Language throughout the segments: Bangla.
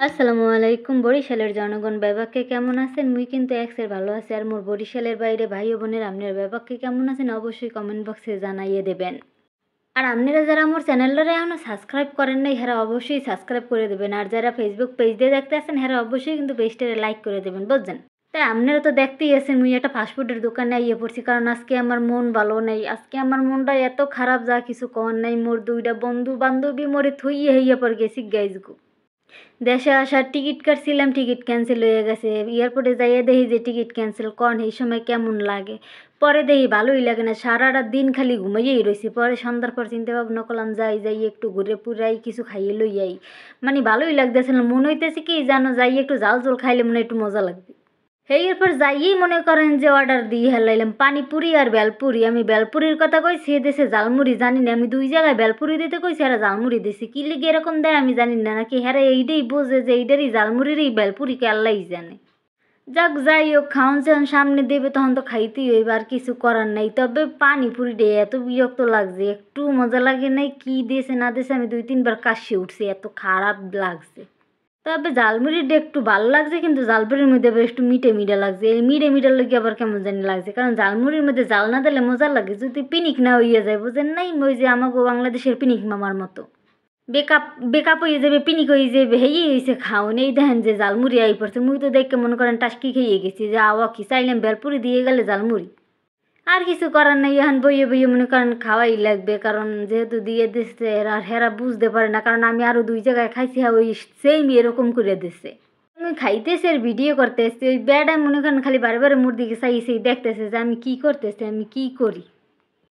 আসসালামু আলাইকুম। বরিশালের জনগণ ব্যাপাকে কেমন আছেন? মুই কিন্তু এক্সের ভালো আছি। আর মোর বরিশালের বাইরে ভাই ও বোনের আপনার ব্যাপাকে কেমন আছেন অবশ্যই কমেন্ট বক্সে জানাইয়ে দেবেন। আর আপনারা যারা আমার চ্যানেলটারে এখনো সাবস্ক্রাইব করেন নাই হেরা অবশ্যই সাবস্ক্রাইব করে দেবেন। আর যারা ফেসবুক পেজ দিয়ে দেখতে আছেন হেরা অবশ্যই কিন্তু পেজটারে লাইক করে দেবেন, বুঝছেন? তাই আপনারা তো দেখতেই আছেন মুই একটা ফাস্টফুডের দোকানে আইয়ে পড়ছি, কারণ আজকে আমার মন ভালো নেই। আজকে আমার মনটা এত খারাপ যা কিছু কওয়ার নাই। মোর দুইটা বন্ধু বান্ধবী মোরে থইয়ে হইয়া পর গেছি গাইজ গো। দেশে আসার টিকিট কাটছিলাম, টিকিট ক্যান্সেল হয়ে গেছে। এয়ারপোর্টে যাইয়ে দেখি যে টিকিট ক্যান্সেল, কন এই সময় কেমন লাগে। পরে দেখি ভালোই লাগে না, সারাটা দিন খালি ঘুমাইয়েই রয়েছি। পরে সন্ধ্যার পর চিন্তা ভাবনা করলাম যাই একটু ঘুরে পুরাই কিছু খাইয়ে লই আই। মানে ভালোই লাগতেছিল, মনে হইতেছে কি জানো, যাই একটু জাল জল খাইলে মনে একটু মজা লাগবে। এরপর যাইয়েই মনে করেন যে অর্ডার দিয়ে হেলাইলাম পানিপুরি আর বেলপুরি। আমি বেলপুরির কথা কইছি, এ দেশে জালমুড়ি জানি না। আমি দুই জায়গায় বেলপুরি দিতে কইছি, এরা জালমুড়ি দিছি। কি লিগে এরকম দেয় আমি জানি না, নাকি হ্যাঁ এইটাই বোঝে যে এইটারই জালমুড়িরই বেলপুরিকে আল্লাহ জানে। যাক যাই হোক, খাওয়ান যখন সামনে দেবে তখন তো খাইতেই হইবে, আর কিছু করার নাই। তবে পানিপুরিটা এত বিরক্ত লাগছে, একটু মজা লাগে নাই। কি দিয়েছে না দিয়েছে আমি 2-3 বার কাশি উঠছি, এত খারাপ লাগছে। তবে ঝালমুড়িটা একটু ভালো লাগছে, কিন্তু ঝালমুড়ির মধ্যে আবার একটু মিঠে লাগছে। এই মিঠের লোক আবার কেমন জানি লাগছে, কারণ ঝালমুড়ির মধ্যে জাল না দিলে মজা লাগে। যদি পিনিক না হইয়া যায়, বুঝেন নাই, ওই যে আমাকে বাংলাদেশের পিনিক মামার মতো বেকআপ বেকআপ হয়ে যাবে, পিনিক হয়ে যাবে, হেই হয়েছে খাওন। এই দেখেন যে ঝালমুড়ি আই পড়ছে, মুই তো দেখে মনে করেন টাস্কি খেয়ে গেছি যে আওয়া কি চাইলাম বেলপুরি দিয়ে গেলে ঝালমুড়ি। আর কিছু করার নাই, এখন বইয়ে মনে করেন খাওয়াই লাগবে, কারণ যেহেতু দিয়ে দিচ্ছে। আর হেরা বুঝতে পারে না, কারণ আমি আরও 2 জায়গায় খাইছি, হ্যাঁ ওই সেম এরকম করে দিচ্ছে। আমি খাইতেছি আর ভিডিও করতে এসছি, ওই বেড়ায় মনে করেন খালি বারে মোর দিকে চাইছেই দেখতেছে যে আমি কি করতেছি, আমি কি করি।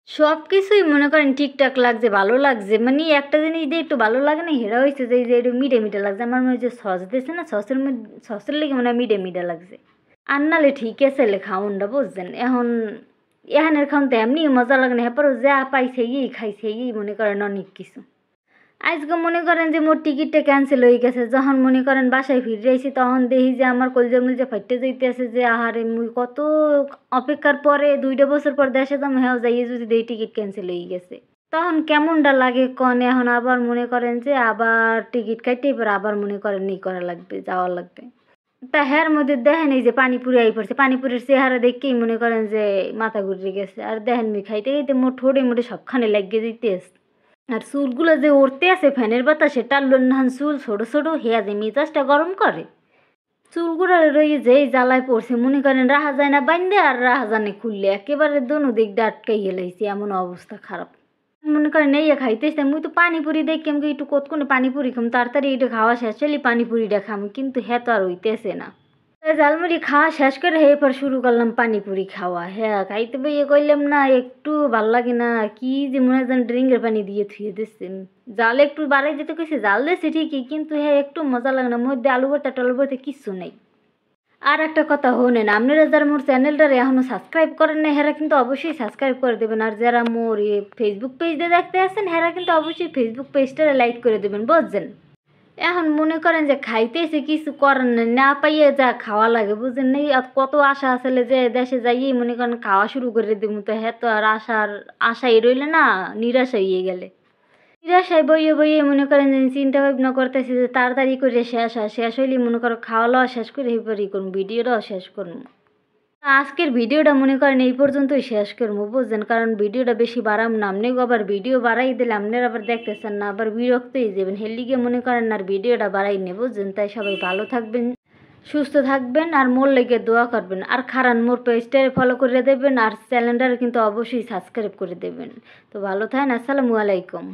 সব কিছুই মনে করেন ঠিকঠাক লাগছে, ভালো লাগছে। মানে একটা জিনিস দিয়ে একটু ভালো লাগে না, হেরা হয়েছে যে একটু মিঠে লাগছে। আমার মনে হচ্ছে সস দিয়েছে না, সসের মধ্যে সসের লেগে মনে হয় মিঠে লাগছে। আর নালে ঠিক আছে খাউনটা, বুঝছেন? এখানের খাউন তো এমনি মজা লাগে না, হ্যাঁ যা পাইছে খাইছে মনে করেন অনেক কিছু। আজকে মনে করেন যে মোর টিকিটটা ক্যান্সেল হয়ে গেছে। যখন মনে করেন বাসায় ফিরে আইছি তখন দেখি যে আমার কলজা মলজা ফাইটে যাইতেছে যে আহারে মুই কত অপেক্ষার পরে 2টা বছর পর দেশে যাম, হ্যাঁ যাইয়ে যদি দেই টিকিট ক্যান্সেল হয়ে গেছে, তখন কেমনটা লাগে কন। এখন আবার মনে করেন যে আবার টিকিট কাটতেই পারে, আবার মনে করেন ই করা লাগবে, যাওয়া লাগবে। তা হ্যার মধ্যে দেখেন এই যে পানিপুরি আই পড়ছে, পানিপুরির চেহারা দেখেই মনে করেন যে মাথা ঘুরে গেছে। আর দেখেন খাইতে খাইতে মোট ঠোঁটে মোটে সবখানে লাগিয়ে দিতেছে। আর চুলগুলো যে উড়তে আছে ফ্যানের বাতাসে, টাল্লুর নাহান চুল ছোট হেয়া যে মেজাজটা গরম করে। চুলগুলো রয়ে যেই জ্বালায় পড়ছে, মনে করেন রাহা যায় না বাইন্দে আর রাহা জানে খুললে, একেবারে দোনো দিক দিয়ে আটকাই গেলাইছি, এমন অবস্থা খারাপ। মনে করেন এই খাইতেছে, মুই তো পানিপুরি দেখি আমাকে একটু কতক্ষণে পানিপুরি খাম, তাড়াতাড়ি এটা খাওয়া শেষ হলে পানিপুরিটা খাম, কিন্তু হ্যাঁ তো আর হইতেছে না। ঝালমুড়ি খাওয়া শেষ করে এরপর শুরু করলাম পানিপুরি খাওয়া। হ্যাঁ খাইতে বইয়ে কইলাম না, একটু ভাল লাগে না। কি যে মনে হয় ড্রিঙ্কের পানি দিয়ে থুয়ে দিচ্ছেন। জাল একটু বাড়াই দিতে কইছে, জাল দিয়েছে ঠিকই, কিন্তু হ্যাঁ একটু মজা লাগে না। মধ্যে আলু ভর্তা টালু ভর্তা কিচ্ছু নেই। আর একটা কথা হনেন, আপনারা যারা মোর চ্যানেলটারে এখনও সাবস্ক্রাইব করেন না হেরা কিন্তু অবশ্যই সাবস্ক্রাইব করে দেবেন। আর যারা মোর ফেসবুক পেজ দিয়ে দেখতে আসেন হেরা কিন্তু অবশ্যই ফেসবুক পেজটারে লাইক করে দেবেন, বুঝছেন? এখন মনে করেন যে খাইতেছে, কিছু করেন না পাইয়ে যা খাওয়া লাগে, বুঝলেন? নেই কত আশা আসলে যে দেশে যাইয়েই মনে করেন খাওয়া শুরু করে দিব, তো হ্যাঁ তো আর আশাই রইলে না, নিরাশা হয়ে গেলে। নিরাশায় বইয়ে মনে করেন যে চিন্তা ভাবনা করতেছি যে তাড়াতাড়ি করে শেষ হইলে মনে করো খাওয়া দাওয়া শেষ করে এরপরই করুন, ভিডিওটাও শেষ করুন। আজকের ভিডিওটা মনে করেন এই পর্যন্তই শেষ করবো, বুঝছেন? কারণ ভিডিওটা বেশি বাড়াম না, আপনি আবার ভিডিও বাড়াই দিলে আপনারা আবার দেখতেছেন না, আবার বিরক্তই যাবেন। হেলিগে মনে করেন আর ভিডিওটা বাড়াই নে, বুঝছেন? তাই সবাই ভালো থাকবেন, সুস্থ থাকবেন, আর মোর লেগে দোয়া করবেন। আর খারান মোর পেজটারে ফলো করে দেবেন, আর চ্যানেলটারে কিন্তু অবশ্যই সাবস্ক্রাইব করে দেবেন। তো ভালো থাকেন, আসসালামু আলাইকুম।